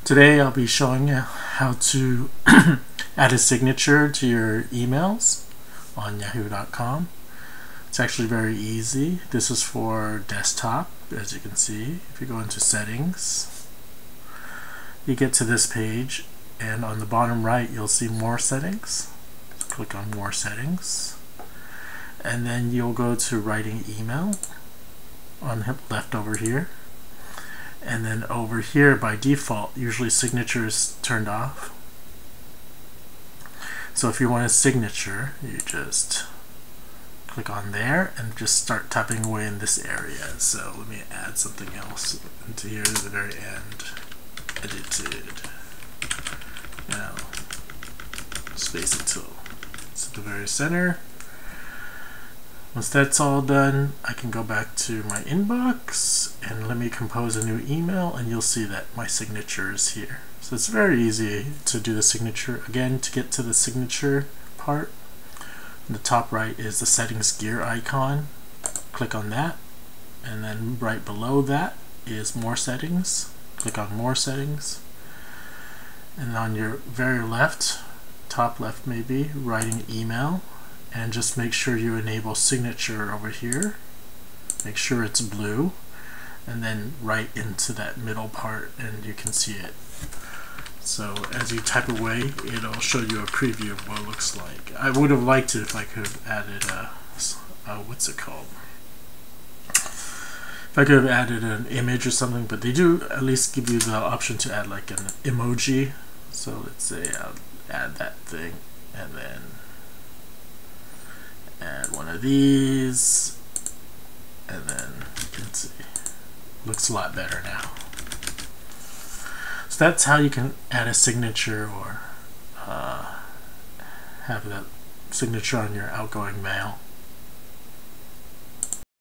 Today I'll be showing you how to add a signature to your emails on yahoo.com. It's actually very easy. This is for desktop, as you can see. If you go into settings, you get to this page, and on the bottom right you'll see more settings. Click on more settings, and then you'll go to writing email on left over here. And then over here, by default, usually signature is turned off. So if you want a signature, you just click on there and just start typing away in this area. So let me add something else into here to the very end. Edited. Now, space it till it's at the very center. Once that's all done, I can go back to my inbox and let me compose a new email, and you'll see that my signature is here. So it's very easy to do the signature. Again, to get to the signature part, in the top right is the settings gear icon. Click on that, and then right below that is more settings. Click on more settings, and on your very left, top left maybe, writing email. And just make sure you enable signature over here. Make sure it's blue, and then right into that middle part, and you can see it. So as you type away, it'll show you a preview of what it looks like. I would have liked it if I could have added what's it called? If I could have added an image or something, but they do at least give you the option to add like an emoji. So let's say I'll add that thing, and then add one of these, and then you can see, looks a lot better now. So that's how you can add a signature or have that signature on your outgoing mail.